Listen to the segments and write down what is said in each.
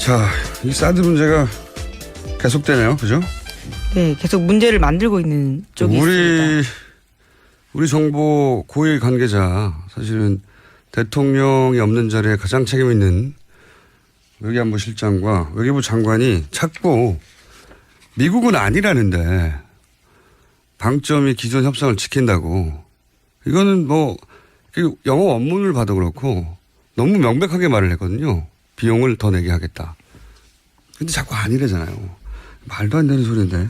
자, 이 사드 문제가 계속되네요. 그죠? 네, 계속 문제를 만들고 있는 쪽이 있습니다. 우리 정보 고위 관계자, 사실은 대통령이 없는 자리에 가장 책임 있는 외교안보 실장과 외교부 장관이 자꾸 미국은 아니라는데 방점이 기존 협상을 지킨다고. 이거는 뭐 영어 원문을 봐도 그렇고 너무 명백하게 말을 했거든요. 비용을 더 내게 하겠다. 근데 자꾸 아니래잖아요. 말도 안 되는 소리인데.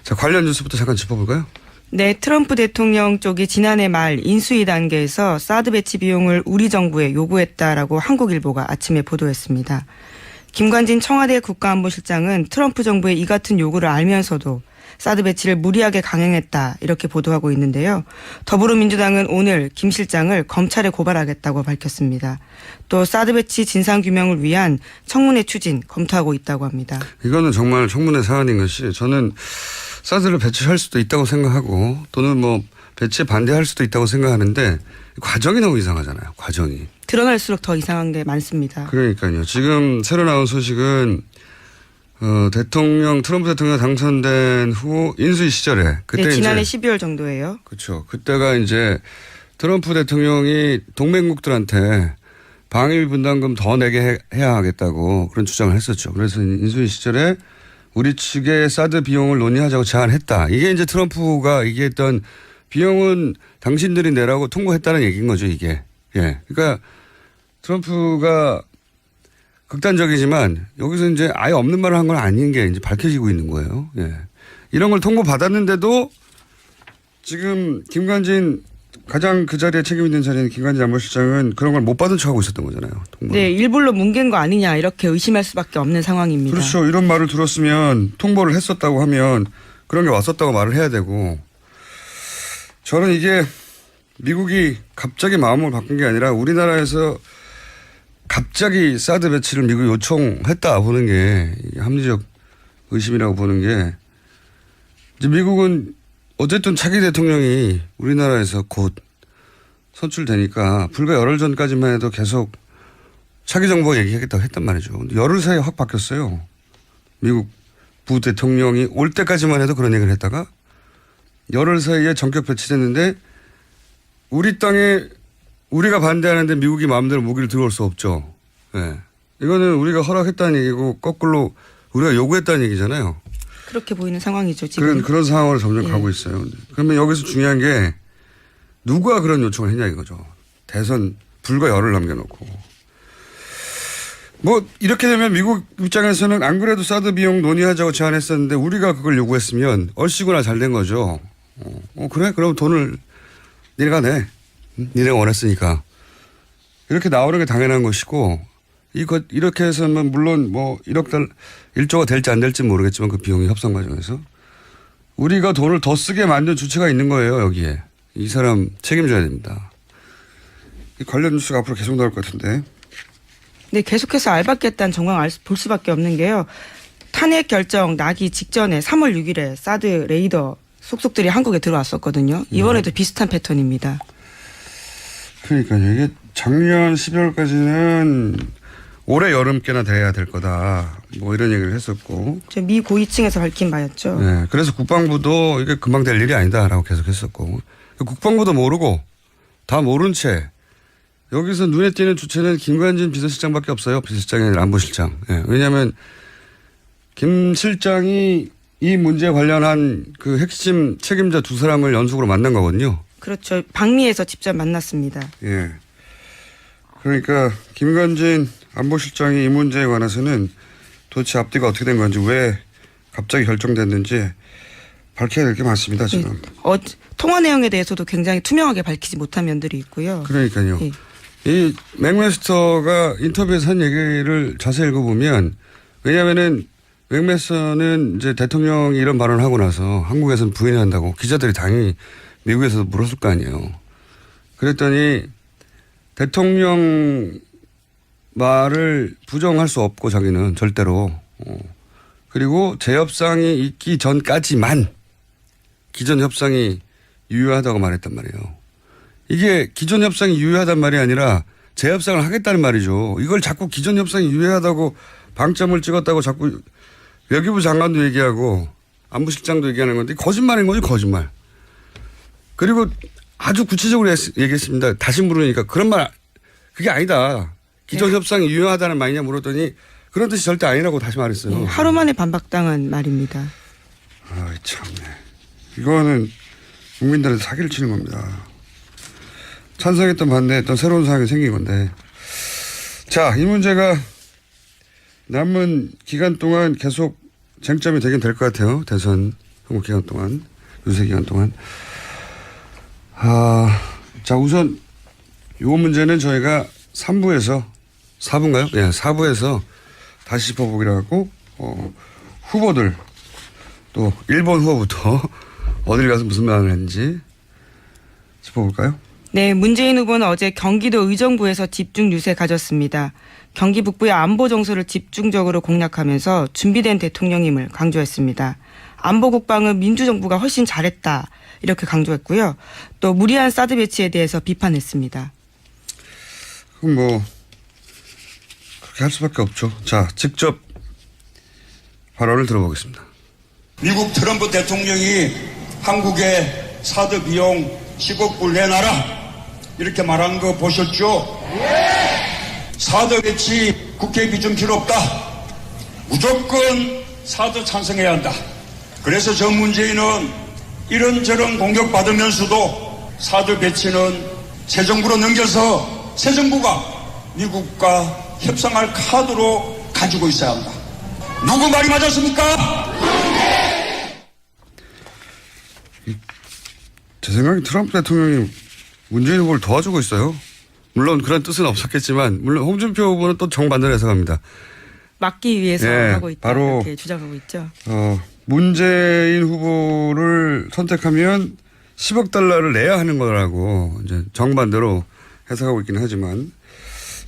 자, 관련 뉴스부터 잠깐 짚어볼까요? 네, 트럼프 대통령 쪽이 지난해 말 인수위 단계에서 사드 배치 비용을 우리 정부에 요구했다라고 한국일보가 아침에 보도했습니다. 김관진 청와대 국가안보실장은 트럼프 정부의 이 같은 요구를 알면서도 사드 배치를 무리하게 강행했다 이렇게 보도하고 있는데요. 더불어민주당은 오늘 김 실장을 검찰에 고발하겠다고 밝혔습니다. 또 사드 배치 진상규명을 위한 청문회 추진 검토하고 있다고 합니다. 이거는 정말 청문회 사안인 것이 저는 사드를 배치할 수도 있다고 생각하고 또는 뭐 배치에 반대할 수도 있다고 생각하는데 과정이 너무 이상하잖아요. 과정이. 드러날수록 더 이상한 게 많습니다. 그러니까요. 지금 새로 나온 소식은 트럼프 대통령 당선된 후 인수위 시절에 그때 네, 지난해 이제 12월 정도예요. 그렇죠. 그때가 이제 트럼프 대통령이 동맹국들한테 방위비 분담금 더 내게 해야 하겠다고 그런 주장을 했었죠. 그래서 인수위 시절에 우리 측의 사드 비용을 논의하자고 제안했다. 이게 이제 트럼프가 얘기했던 비용은 당신들이 내라고 통보했다는 얘기인 거죠, 이게. 예. 그러니까 트럼프가 극단적이지만 여기서 이제 아예 없는 말을 한 건 아닌 게 이제 밝혀지고 있는 거예요. 예. 이런 걸 통보받았는데도 지금 김관진 가장 그 자리에 책임 있는 자리인 김관진 안보실장은 그런 걸 못 받은 척하고 있었던 거잖아요. 통보를. 네, 일부러 뭉갠 거 아니냐 이렇게 의심할 수밖에 없는 상황입니다. 그렇죠. 이런 말을 들었으면 통보를 했었다고 하면 그런 게 왔었다고 말을 해야 되고 저는 이게 미국이 갑자기 마음을 바꾼 게 아니라 우리나라에서 갑자기 사드 배치를 미국이 요청했다 보는 게 합리적 의심이라고 보는 게 이제 미국은 어쨌든 차기 대통령이 우리나라에서 곧 선출되니까 불과 열흘 전까지만 해도 계속 차기 정부가 얘기하겠다고 했단 말이죠. 열흘 사이에 확 바뀌었어요. 미국 부대통령이 올 때까지만 해도 그런 얘기를 했다가 열흘 사이에 전격 배치됐는데 우리 땅에 우리가 반대하는데 미국이 마음대로 무기를 들어올 수 없죠. 네. 이거는 우리가 허락했다는 얘기고 거꾸로 우리가 요구했다는 얘기잖아요. 그렇게 보이는 상황이죠, 지금. 그런 상황으로 점점 가고 있어요. 그러면 여기서 중요한 게 누가 그런 요청을 했냐 이거죠. 대선 불과 열흘 남겨놓고. 뭐 이렇게 되면 미국 입장에서는 안 그래도 사드 비용 논의하자고 제안했었는데 우리가 그걸 요구했으면 얼씨구나 잘 된 거죠. 그래? 그럼 돈을 니네가 내. 니네가 원했으니까. 이렇게 나오는 게 당연한 것이고 이렇게 해서는 물론 뭐 1조가 될지 안 될지 모르겠지만 그 비용이 협상 과정에서 우리가 돈을 더 쓰게 만든 주체가 있는 거예요. 여기에. 이 사람 책임져야 됩니다. 이 관련 뉴스가 앞으로 계속 나올 것 같은데. 네, 계속해서 알박겠다는 정황을 볼 수밖에 없는 게요. 탄핵 결정 나기 직전에 3월 6일에 사드 레이더 속속들이 한국에 들어왔었거든요. 이번에도 비슷한 패턴입니다. 그러니까요. 이게 작년 12월까지는 올해 여름께나 돼야 될 거다. 뭐 이런 얘기를 했었고. 미 고위층에서 밝힌 바였죠. 네. 그래서 국방부도 이게 금방 될 일이 아니다라고 계속 했었고. 국방부도 모르고 다 모른 채 여기서 눈에 띄는 주체는 김관진 비서실장밖에 없어요. 비서실장이 아니라 안보실장. 네. 왜냐하면 김 실장이 이 문제에 관련한 그 핵심 책임자 두 사람을 연속으로 만난 거거든요. 그렇죠. 방미에서 직접 만났습니다. 예. 그러니까 김관진 안보실장이 이 문제에 관해서는 도대체 앞뒤가 어떻게 된 건지 왜 갑자기 결정됐는지 밝혀야 될 게 많습니다. 지금. 통화 내용에 대해서도 굉장히 투명하게 밝히지 못한 면들이 있고요. 그러니까요. 예. 이 맥메스터가 인터뷰에서 한 얘기를 자세히 읽어보면 왜냐하면은 맥메스터는 이제 대통령이 이런 발언을 하고 나서 한국에서는 부인한다고 기자들이 당연히 미국에서도 물었을 거 아니에요. 그랬더니 대통령 말을 부정할 수 없고 자기는 절대로. 그리고 재협상이 있기 전까지만 기존 협상이 유효하다고 말했단 말이에요. 이게 기존 협상이 유효하단 말이 아니라 재협상을 하겠다는 말이죠. 이걸 자꾸 기존 협상이 유효하다고 방점을 찍었다고 자꾸 외교부 장관도 얘기하고 안보실장도 얘기하는 건데 거짓말인 거지, 거짓말. 그리고 아주 구체적으로 얘기했습니다. 다시 물으니까 그런 말 그게 아니다. 기존협상이 유효하다는 말이냐 물었더니 그런 뜻이 절대 아니라고 다시 말했어요. 네, 하루 만에 반박당한 말입니다. 아, 참네. 이거는 국민들한테 사기를 치는 겁니다. 찬성했던 반대했던 새로운 상황이 생긴 건데. 자, 이 문제가 남은 기간 동안 계속 쟁점이 되긴 될 것 같아요. 대선 선거 기간 동안, 유세 기간 동안. 자, 우선 이 문제는 저희가 3부에서 4부인가요? 네, 4부에서 다시 짚어보기로 하고 후보들 또 1번 후보부터 어딜 가서 무슨 말을 했는지 짚어볼까요? 네, 문재인 후보는 어제 경기도 의정부에서 집중 유세 가졌습니다. 경기 북부의 안보 정서를 집중적으로 공략하면서 준비된 대통령임을 강조했습니다. 안보 국방은 민주정부가 훨씬 잘했다 이렇게 강조했고요. 또 무리한 사드 배치에 대해서 비판했습니다. 그럼 뭐 그렇게 할 수밖에 없죠. 자, 직접 발언을 들어보겠습니다. 미국 트럼프 대통령이 한국에 사드 비용 10억 불 내놔라 이렇게 말한 거 보셨죠? 사드 배치 국회 비준 필요 없다. 무조건 사드 찬성해야 한다. 그래서 저 문재인은 이런저런 공격받으면서도 사드 배치는 새 정부로 넘겨서 새 정부가 미국과 협상할 카드로 가지고 있어야 한다. 누구 말이 맞았습니까? 제 생각에 트럼프 대통령이 문재인 후보를 도와주고 있어요. 물론 그런 뜻은 없었겠지만 물론 홍준표 후보는 또 정반대로 해석합니다. 막기 위해서 네, 하고 있다 바로 이렇게 주장하고 있죠. 문재인 후보를 선택하면 10억 달러를 내야 하는 거라고 이제 정반대로 해석하고 있기는 하지만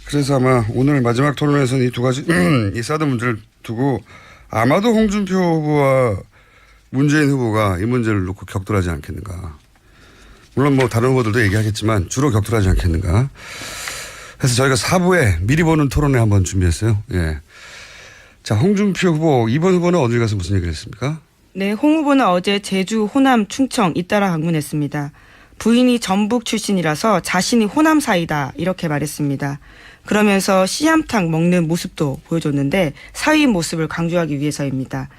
그래서 아마 오늘 마지막 토론에서는 이 두 가지 이 사드 문제를 두고 아마도 홍준표 후보와 문재인 후보가 이 문제를 놓고 격돌하지 않겠는가. 물론 뭐 다른 후보들도 얘기하겠지만 주로 격돌하지 않겠는가. 그래서 저희가 4부에 미리 보는 토론회 한번 준비했어요. 예. 자, 홍준표 후보, 이번 후보는 어딜 가서 무슨 얘기를 했습니까? 네, 홍 후보는 어제 제주, 호남, 충청 잇따라 방문했습니다. 부인이 전북 출신이라서 자신이 호남 사이다 이렇게 말했습니다. 그러면서 씨암탉 먹는 모습도 보여줬는데 사위인 모습을 강조하기 위해서입니다.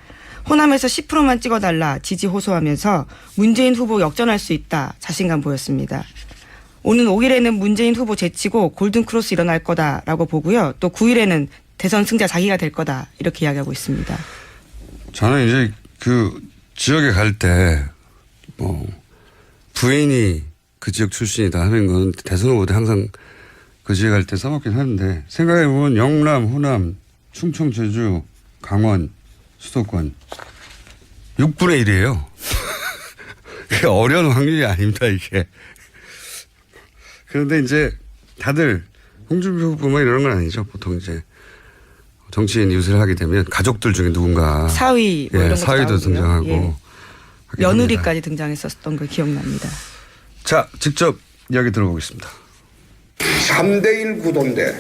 호남에서 10%만 찍어달라 지지 호소하면서 문재인 후보 역전할 수 있다 자신감 보였습니다. 오는 5일에는 문재인 후보 제치고 골든크로스 일어날 거다라고 보고요. 또 9일에는 대선 승자 자기가 될 거다 이렇게 이야기하고 있습니다. 저는 이제 그 지역에 갈 때 뭐 부인이 그 지역 출신이다 하는 건 대선 후보 때 항상 그 지역에 갈 때 써먹긴 하는데 생각해보면 영남, 호남, 충청, 제주, 강원, 수도권 6분의 1이에요. 그게 어려운 확률이 아닙니다, 이게. 그런데 이제 다들 홍준표 후보만 이러는 건 아니죠. 보통 이제 정치인 유세를 하게 되면 가족들 중에 누군가 사위 뭐 이런 것도 사위도 나오고요. 등장하고 예. 며느리까지 등장했었던 거 기억납니다. 자, 직접 이야기 들어보겠습니다. 3대1 구도인데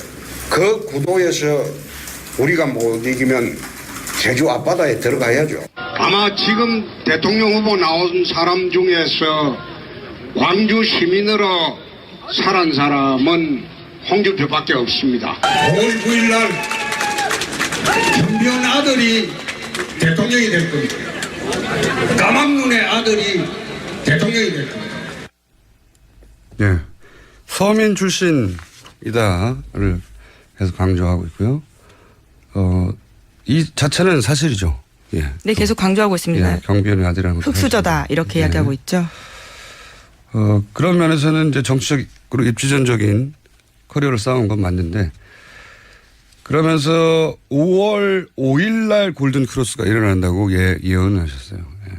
그 구도에서 우리가 못 이기면 제주 앞바다에 들어가야죠. 아마 지금 대통령 후보 나온 사람 중에서 광주 시민으로 살은 사람은 홍준표밖에 없습니다. 5월 9일 날 현변 아들이 대통령이 될 겁니다. 까막눈의 아들이 대통령이 될 겁니다. 예. 서민 출신이다를 계속 강조하고 있고요. 이 자체는 사실이죠. 예. 네, 계속 강조하고 있습니다. 예, 경비원의 아들이라는 것도 흑수저다 이렇게 예. 이야기하고 있죠. 그런 면에서는 이제 정치적으로 입지전적인 커리어를 쌓은 건 맞는데 그러면서 5월 5일 날 골든 크로스가 일어난다고 예언을 하셨어요. 예.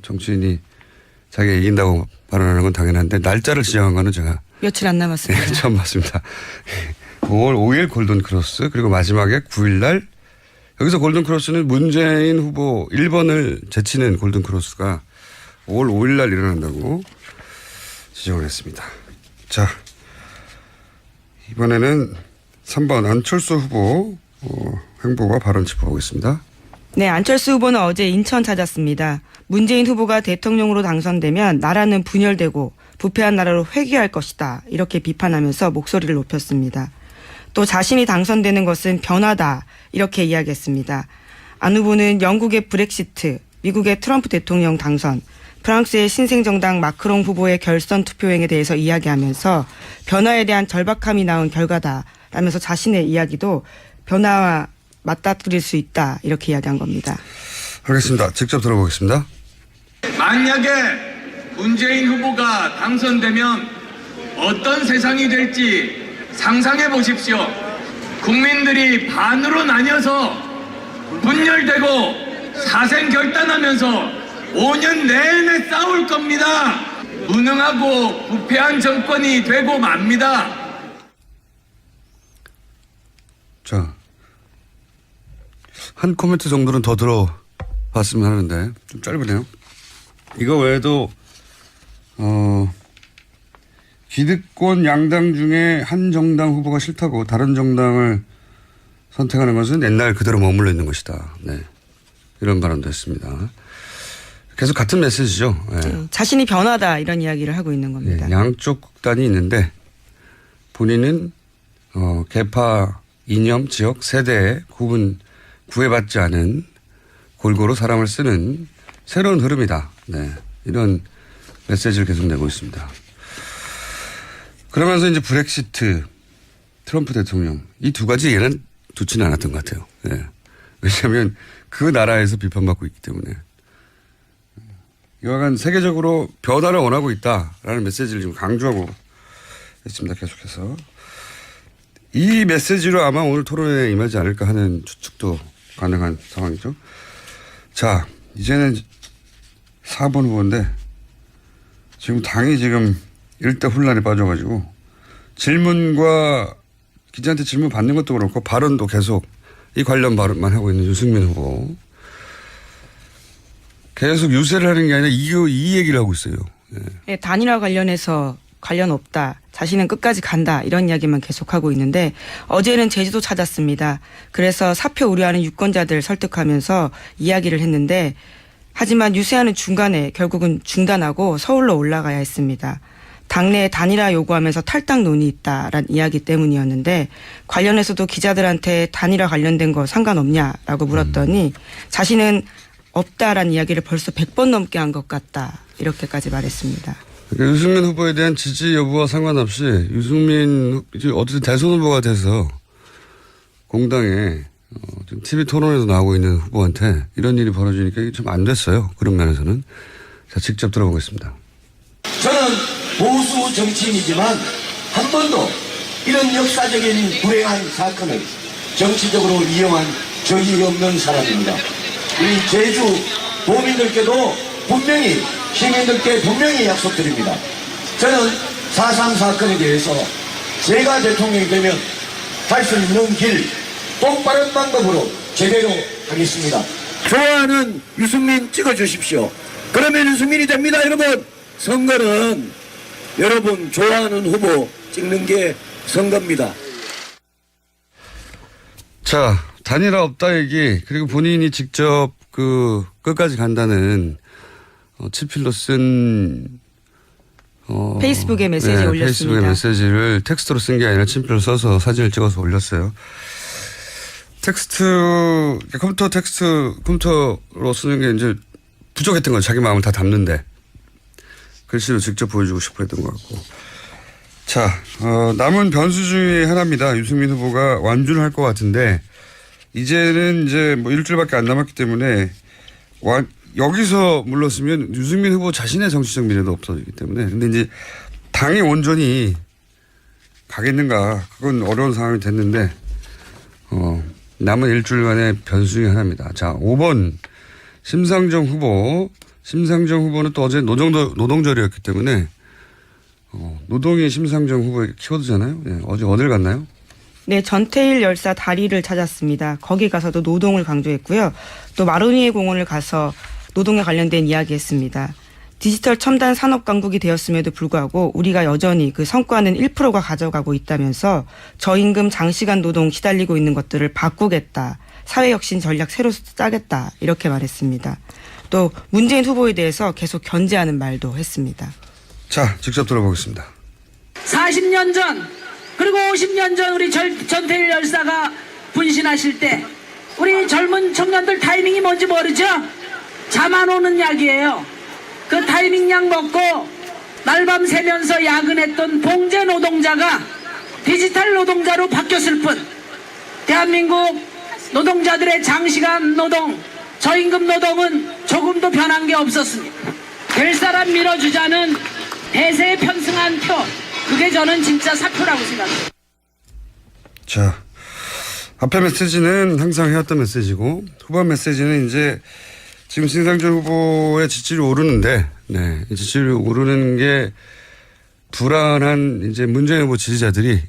정치인이 자기가 이긴다고 발언하는 건 당연한데 날짜를 지정한 거는 제가 며칠 안 남았습니다. 네, 처음 봤습니다. 5월 5일 골든 크로스 그리고 마지막에 9일 날 여기서 골든 크로스는 문재인 후보 1번을 제치는 골든 크로스가 5월 5일 날 일어난다고 지정을 했습니다. 자, 이번에는 3번 안철수 후보 행보와 발언 짚어보겠습니다. 네, 안철수 후보는 어제 인천 찾았습니다. 문재인 후보가 대통령으로 당선되면 나라는 분열되고 부패한 나라로 회귀할 것이다. 이렇게 비판하면서 목소리를 높였습니다. 또 자신이 당선되는 것은 변화다. 이렇게 이야기했습니다. 안 후보는 영국의 브렉시트, 미국의 트럼프 대통령 당선, 프랑스의 신생정당 마크롱 후보의 결선 투표행에 대해서 이야기하면서 변화에 대한 절박함이 나온 결과다라면서 자신의 이야기도 변화와 맞닥뜨릴 수 있다. 이렇게 이야기한 겁니다. 알겠습니다. 직접 들어보겠습니다. 만약에 문재인 후보가 당선되면 어떤 세상이 될지 상상해 보십시오. 국민들이 반으로 나뉘어서 분열되고 사생결단하면서 5년 내내 싸울 겁니다. 무능하고 부패한 정권이 되고 맙니다. 자, 한 코멘트 정도는 더 들어봤으면 하는데 좀 짧으네요. 이거 외에도 기득권 양당 중에 한 정당 후보가 싫다고 다른 정당을 선택하는 것은 옛날 그대로 머물러 있는 것이다. 네, 이런 발언도 했습니다. 계속 같은 메시지죠. 네. 자신이 변화다 이런 이야기를 하고 있는 겁니다. 네, 양쪽 극단이 있는데 본인은 계파, 이념, 지역, 세대에 구애받지 않은 골고루 사람을 쓰는 새로운 흐름이다. 네, 이런 메시지를 계속 내고 있습니다. 그러면서 이제 브렉시트, 트럼프 대통령 이 두 가지 예는 좋지는 않았던 것 같아요. 네. 왜냐하면 그 나라에서 비판받고 있기 때문에. 여하간 세계적으로 변화를 원하고 있다라는 메시지를 지금 강조하고 있습니다. 계속해서. 이 메시지로 아마 오늘 토론회에 임하지 않을까 하는 추측도 가능한 상황이죠. 자, 이제는 4번 후보인데 지금 당이 지금 일대 혼란에 빠져가지고 질문과 기자한테 질문 받는 것도 그렇고 발언도 계속 이 관련 발언만 하고 있는 유승민 후보. 계속 유세를 하는 게 아니라 이 얘기를 하고 있어요. 네. 네, 단일화 관련해서 관련 없다. 자신은 끝까지 간다. 이런 이야기만 계속하고 있는데 어제는 제주도 찾았습니다. 그래서 사표 우려하는 유권자들 설득하면서 이야기를 했는데 하지만 유세하는 중간에 결국은 중단하고 서울로 올라가야 했습니다. 당내 단일화 요구하면서 탈당 논의 있다라는 이야기 때문이었는데 관련해서도 기자들한테 단일화 관련된 거 상관없냐라고 물었더니 자신은 없다라는 이야기를 벌써 100번 넘게 한 것 같다. 이렇게까지 말했습니다. 그러니까 유승민 후보에 대한 지지 여부와 상관없이 유승민 어쨌든 대선 후보가 돼서 공당에 지금 TV 토론에서 나오고 있는 후보한테 이런 일이 벌어지니까 이게 좀 안 됐어요. 그런 면에서는. 자, 직접 들어보겠습니다. 저는 보수 정치인이지만 한 번도 이런 역사적인 불행한 사건을 정치적으로 이용한 적이 없는 사람입니다. 우리 제주 도민들께도 분명히 시민들께 분명히 약속드립니다. 저는 4.3 사건에 대해서 제가 대통령이 되면 갈 수 있는 길 똑바른 방법으로 제대로 하겠습니다. 좋아하는 유승민 찍어주십시오. 그러면 유승민이 됩니다. 여러분, 선거는 여러분 좋아하는 후보 찍는 게 선거입니다. 자, 단일화 없다 얘기, 그리고 본인이 직접 끝까지 간다는 치필로 쓴 페이스북에 메시지 올렸습니다. 페이스북에 메시지를 텍스트로 쓴 게 아니라 친필로 써서 사진을 찍어서 올렸어요. 컴퓨터로 쓰는 게 이제 부족했던 거죠. 자기 마음을 다 담는데. 글씨로 직접 보여주고 싶어 했던 것 같고. 자, 남은 변수 중에 하나입니다. 유승민 후보가 완주를 할 것 같은데, 이제는 이제 뭐 일주일밖에 안 남았기 때문에, 여기서 물렀으면 유승민 후보 자신의 정치적 미래도 없어지기 때문에. 근데 이제 당이 온전히 가겠는가, 그건 어려운 상황이 됐는데, 남은 일주일간의 변수 중에 하나입니다. 자, 5번 심상정 후보. 심상정 후보는 또 어제 노동절이었기 때문에 노동이 심상정 후보의 키워드잖아요. 네, 어제 어딜 갔나요? 네, 전태일 열사 다리를 찾았습니다. 거기 가서도 노동을 강조했고요. 또 마로니에 공원을 가서 노동에 관련된 이야기했습니다. 디지털 첨단 산업 강국이 되었음에도 불구하고 우리가 여전히 그 성과는 1%가 가져가고 있다면서 저임금 장시간 노동 시달리고 있는 것들을 바꾸겠다. 사회혁신 전략 새로 짜겠다. 이렇게 말했습니다. 또 문재인 후보에 대해서 계속 견제하는 말도 했습니다. 자, 직접 들어보겠습니다. 40년 전 그리고 50년 전 우리 전태일 열사가 분신하실 때 우리 젊은 청년들 타이밍이 뭔지 모르죠? 잠 안 오는 약이에요. 그 타이밍 약 먹고 날밤 새면서 야근했던 봉제 노동자가 디지털 노동자로 바뀌었을 뿐 대한민국 노동자들의 장시간 노동, 저임금 노동은 조금도 변한 게 없었습니다. 될 사람 밀어주자는 대세에 편승한 표, 그게 저는 진짜 사표라고 생각합니다. 자, 앞에 메시지는 항상 해왔던 메시지고 후반 메시지는 이제 지금 신상준 후보의 지지율이 오르는데, 네, 이 지지율이 오르는 게 불안한 이제 문재인 후보 지지자들이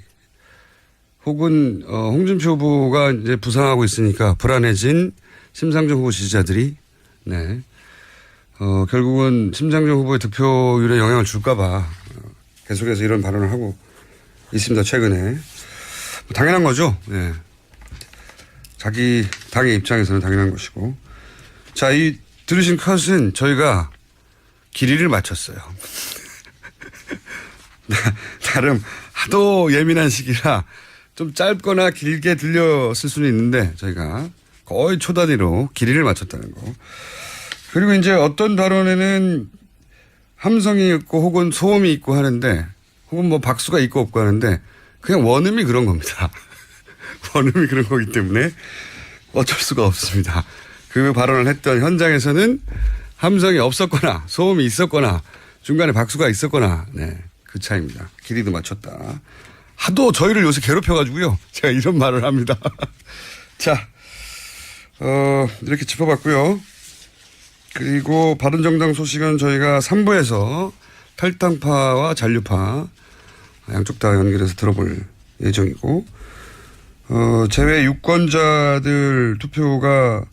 혹은 홍준표 후보가 이제 부상하고 있으니까 불안해진 심상정 후보 지지자들이, 네, 결국은 심상정 후보의 득표율에 영향을 줄까봐 계속해서 이런 발언을 하고 있습니다. 최근에 당연한 거죠. 네. 자기 당의 입장에서는 당연한 것이고. 자, 이 들으신 컷은 저희가 길이를 맞췄어요. 나름 하도 예민한 시기라 좀 짧거나 길게 들렸을 수는 있는데 저희가 거의 초 단위로 길이를 맞췄다는 거. 그리고 이제 어떤 발언에는 함성이 있고 혹은 소음이 있고 하는데 혹은 뭐 박수가 있고 없고 하는데 그냥 원음이 그런 겁니다. 원음이 그런 거기 때문에 어쩔 수가 없습니다. 그 발언을 했던 현장에서는 함성이 없었거나 소음이 있었거나 중간에 박수가 있었거나, 네, 그 차이입니다. 길이도 맞췄다. 하도 저희를 요새 괴롭혀가지고요. 제가 이런 말을 합니다. 자, 이렇게 짚어봤고요. 그리고 바른정당 소식은 저희가 3부에서 탈당파와 잔류파 양쪽 다 연결해서 들어볼 예정이고, 제외 유권자들 투표가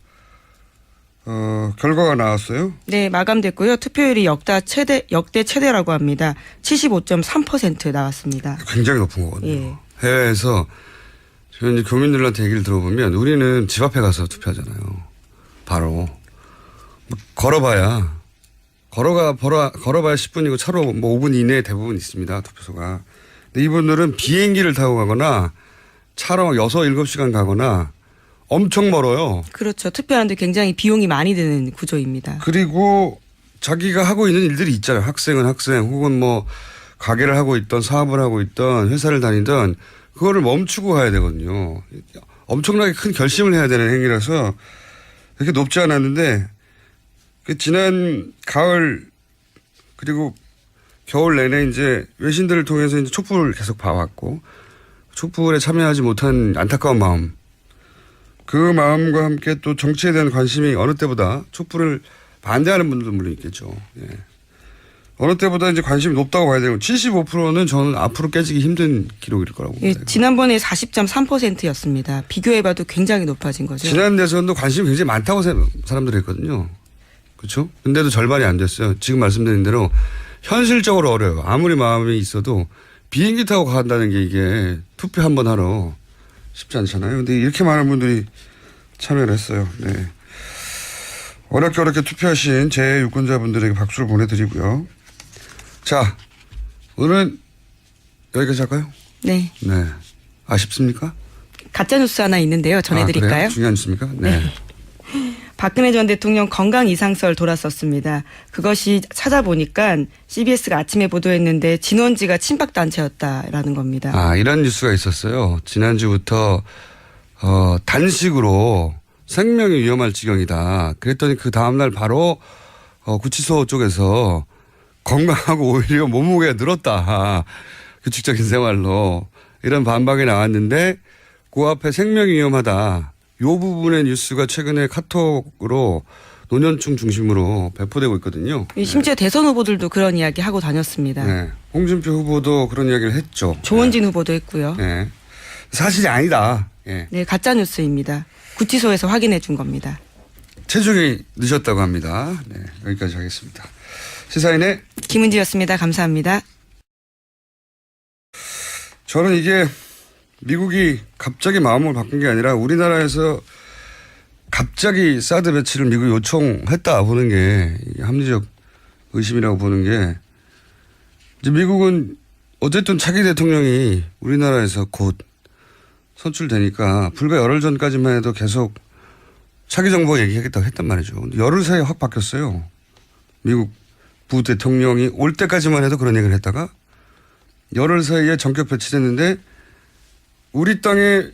결과가 나왔어요? 네, 마감됐고요. 투표율이 역대 최대라고 합니다. 75.3% 나왔습니다. 굉장히 높은 거거든요. 예. 해외에서 저희 이제 교민들한테 얘기를 들어보면 우리는 집 앞에 가서 투표하잖아요. 바로. 걸어봐야 10분이고 차로 뭐 5분 이내에 대부분 있습니다. 투표소가. 근데 이분들은 비행기를 타고 가거나 차로 6, 7시간 가거나 엄청 멀어요. 그렇죠. 투표하는데 굉장히 비용이 많이 드는 구조입니다. 그리고 자기가 하고 있는 일들이 있잖아요. 학생은 학생 혹은 뭐 가게를 하고 있던 사업을 하고 있던 회사를 다니던 그거를 멈추고 가야 되거든요. 엄청나게 큰 결심을 해야 되는 행위라서 그렇게 높지 않았는데 지난 가을 그리고 겨울 내내 이제 외신들을 통해서 이제 촛불을 계속 봐왔고 촛불에 참여하지 못한 안타까운 마음 그 마음과 함께 또 정치에 대한 관심이 어느 때보다 촛불을 반대하는 분들도 물론 있겠죠. 예. 어느 때보다 이제 관심이 높다고 봐야 되고 75%는 저는 앞으로 깨지기 힘든 기록일 거라고 예, 봅니다. 지난번에 40.3%였습니다. 비교해봐도 굉장히 높아진 거죠. 지난 대선도 관심이 굉장히 많다고 사람들이 했거든요. 그렇죠? 근데도 절반이 안 됐어요. 지금 말씀드린 대로 현실적으로 어려워요. 아무리 마음이 있어도 비행기 타고 간다는 게 이게 투표 한 번 하러 쉽지 않잖아요. 근데 이렇게 많은 분들이 참여를 했어요. 네. 어렵게 투표하신 제 유권자분들에게 박수를 보내드리고요. 자, 오늘은 여기까지 할까요? 네. 네. 아쉽습니까? 가짜뉴스 하나 있는데요. 전해드릴까요? 그래요? 중요한 뉴스입니까? 네. 박근혜 전 대통령 건강 이상설 돌았었습니다. 그것이 찾아보니까 CBS가 아침에 보도했는데 진원지가 친박단체였다라는 겁니다. 아, 이런 뉴스가 있었어요. 지난주부터 단식으로 생명이 위험할 지경이다. 그랬더니 그 다음날 바로 구치소 쪽에서 건강하고 오히려 몸무게가 늘었다. 규칙적인 생활로. 이런 반박이 나왔는데 그 앞에 생명이 위험하다. 이 부분의 뉴스가 최근에 카톡으로 노년층 중심으로 배포되고 있거든요. 심지어 대선 후보들도 그런 이야기 하고 다녔습니다. 네. 홍준표 후보도 그런 이야기를 했죠. 조원진 후보도 했고요. 네. 사실이 아니다. 예. 네, 가짜뉴스입니다. 구치소에서 확인해 준 겁니다. 체중이 늦었다고 합니다. 네, 여기까지 하겠습니다. 시사인의 김은지였습니다. 감사합니다. 저는 이게 미국이 갑자기 마음을 바꾼 게 아니라 우리나라에서 갑자기 사드 배치를 미국이 요청했다 보는 게 합리적 의심이라고 보는 게 이제 미국은 어쨌든 차기 대통령이 우리나라에서 곧 선출되니까 불과 열흘 전까지만 해도 계속 차기 정부가 얘기하겠다고 했단 말이죠. 열흘 사이에 확 바뀌었어요. 미국 부대통령이 올 때까지만 해도 그런 얘기를 했다가 열흘 사이에 전격 배치됐는데 우리 땅에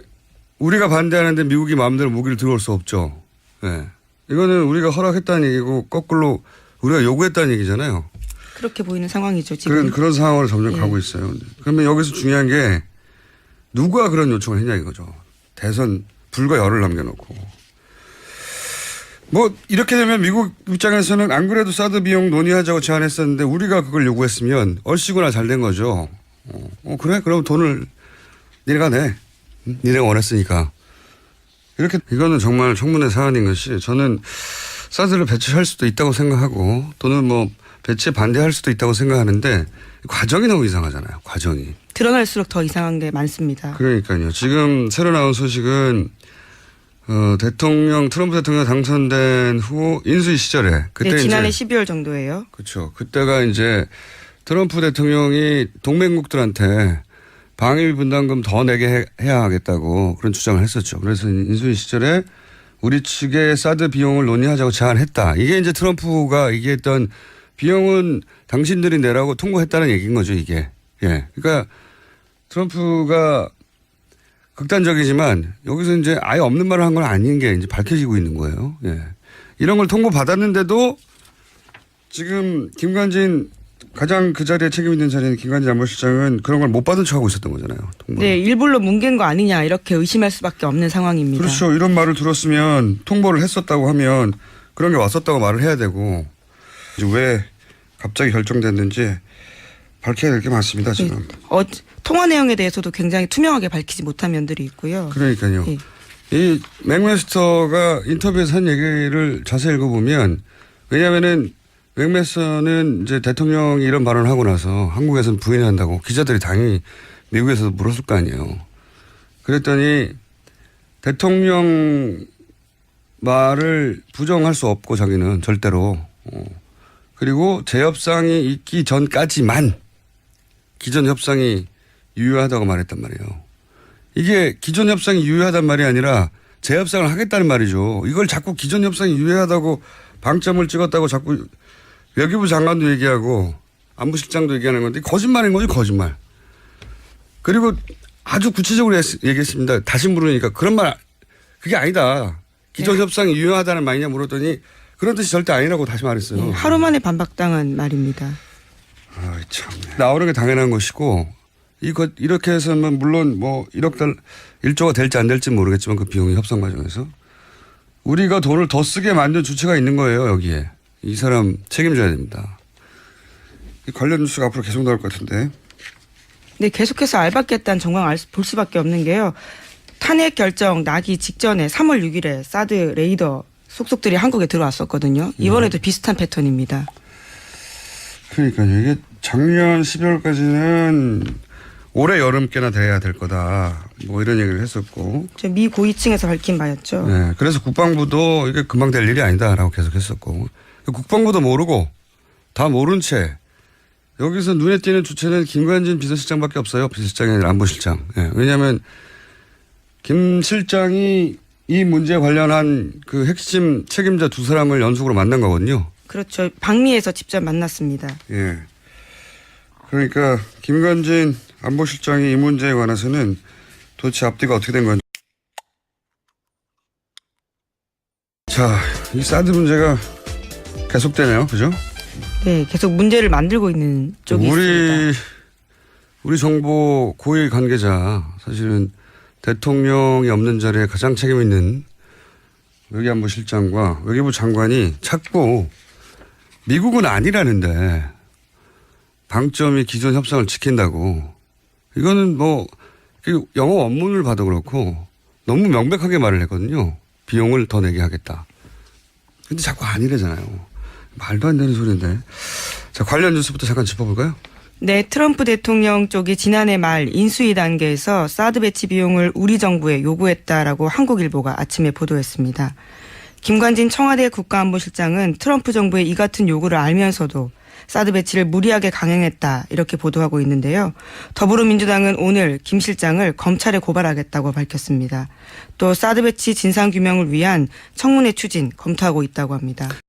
우리가 반대하는데 미국이 마음대로 무기를 들어올 수 없죠. 네. 이거는 우리가 허락했다는 얘기고 거꾸로 우리가 요구했다는 얘기잖아요. 그렇게 보이는 상황이죠. 지금. 그런 상황으로 점점 가고 있어요. 그러면 여기서 중요한 게 누가 그런 요청을 했냐 이거죠. 대선 불과 열흘 남겨놓고. 뭐 이렇게 되면 미국 입장에서는 안 그래도 사드 비용 논의하자고 제안했었는데 우리가 그걸 요구했으면 얼씨구나 잘 된 거죠. 그래? 그럼 돈을 니네가 내. 니네가 원했으니까. 이렇게 이거는 정말 청문회 사안인 것이 저는 사드를 배치할 수도 있다고 생각하고 또는 뭐 배치에 반대할 수도 있다고 생각하는데 과정이 너무 이상하잖아요. 과정이. 드러날수록 더 이상한 게 많습니다. 그러니까요. 지금 새로 나온 소식은 트럼프 대통령 당선된 후 인수위 시절에 그때 네, 지난해 이제 12월 정도예요. 그렇죠. 그때가 이제 트럼프 대통령이 동맹국들한테 방위비 분담금 더 내게 해야 하겠다고 그런 주장을 했었죠. 그래서 인수위 시절에 우리 측의 사드 비용을 논의하자고 제안했다. 이게 이제 트럼프가 얘기했던 비용은 당신들이 내라고 통보했다는 얘기인 거죠, 이게. 예. 그러니까 트럼프가 극단적이지만 여기서 이제 아예 없는 말을 한 건 아닌 게 이제 밝혀지고 있는 거예요. 예. 이런 걸 통보받았는데도 지금 김관진 가장 그 자리에 책임 있는 자리인 김관진 안보실장은 그런 걸 못 받은 척하고 있었던 거잖아요. 통보를. 네, 일부러 뭉갠 거 아니냐 이렇게 의심할 수밖에 없는 상황입니다. 그렇죠. 이런 말을 들었으면 통보를 했었다고 하면 그런 게 왔었다고 말을 해야 되고 이제 왜 갑자기 결정됐는지 밝혀야 될 게 많습니다. 지금. 네. 통화 내용에 대해서도 굉장히 투명하게 밝히지 못한 면들이 있고요. 그러니까요. 네. 이 맥메스터가 인터뷰에서 한 얘기를 자세히 읽어보면 왜냐하면은 맥메스터는 이제 대통령이 이런 발언을 하고 나서 한국에서는 부인한다고 기자들이 당연히 미국에서도 물었을 거 아니에요. 그랬더니 대통령 말을 부정할 수 없고 자기는 절대로 그리고 재협상이 있기 전까지만 기존 협상이 유효하다고 말했단 말이에요. 이게 기존 협상이 유효하단 말이 아니라 재협상을 하겠다는 말이죠. 이걸 자꾸 기존 협상이 유효하다고 방점을 찍었다고 자꾸 외교부 장관도 얘기하고 안보실장도 얘기하는 건데 거짓말인 거죠, 거짓말. 그리고 아주 구체적으로 얘기했습니다. 다시 물으니까 그런 말 그게 아니다. 기존 협상이 유효하다는 말이냐 물었더니 그런 뜻이 절대 아니라고 다시 말했어요. 네, 하루 만에 반박당한 말입니다. 아, 참. 나오는 게 당연한 것이고 이렇게 해서는 물론 뭐 1조가 될지 안 될지 모르겠지만 그 비용이 협상 과정에서 우리가 돈을 더 쓰게 만든 주체가 있는 거예요, 여기에. 이 사람 책임져야 됩니다. 관련 뉴스가 앞으로 계속 나올 것 같은데. 네, 계속해서 알박겠다는 정황을 볼 수밖에 없는 게요. 탄핵 결정 나기 직전에 3월 6일에 사드 레이더 속속들이 한국에 들어왔었거든요. 이번에도 비슷한 패턴입니다. 그러니까요. 이게 작년 12월까지는 올해 여름께나 돼야 될 거다. 뭐 이런 얘기를 했었고. 미 고위층에서 밝힌 바였죠. 네. 그래서 국방부도 이게 금방 될 일이 아니다라고 계속 했었고. 국방부도 모르고 다 모른 채 여기서 눈에 띄는 주체는 김관진 비서실장밖에 없어요. 비서실장이 아니라 안보실장. 네. 왜냐하면 김 실장이 이 문제에 관련한 그 핵심 책임자 두 사람을 연속으로 만난 거거든요. 그렇죠. 방미에서 직접 만났습니다. 예. 그러니까 김관진 안보실장이 이 문제에 관해서는 도대체 앞뒤가 어떻게 된 건지. 자, 이 사드 문제가 계속되네요. 그죠? 네, 계속 문제를 만들고 있는 쪽이 있습니다. 우리 정보 고위 관계자 사실은 대통령이 없는 자리에 가장 책임 있는 외교안보실장과 외교부 장관이 자꾸 미국은 아니라는데 방점이 기존 협상을 지킨다고. 이거는 뭐 영어 원문을 봐도 그렇고 너무 명백하게 말을 했거든요. 비용을 더 내게 하겠다. 근데 자꾸 아니래잖아요. 말도 안 되는 소리인데. 자, 관련 뉴스부터 잠깐 짚어볼까요? 네, 트럼프 대통령 쪽이 지난해 말 인수위 단계에서 사드 배치 비용을 우리 정부에 요구했다라고 한국일보가 아침에 보도했습니다. 김관진 청와대 국가안보실장은 트럼프 정부의 이 같은 요구를 알면서도 사드 배치를 무리하게 강행했다 이렇게 보도하고 있는데요. 더불어민주당은 오늘 김 실장을 검찰에 고발하겠다고 밝혔습니다. 또 사드 배치 진상규명을 위한 청문회 추진 검토하고 있다고 합니다.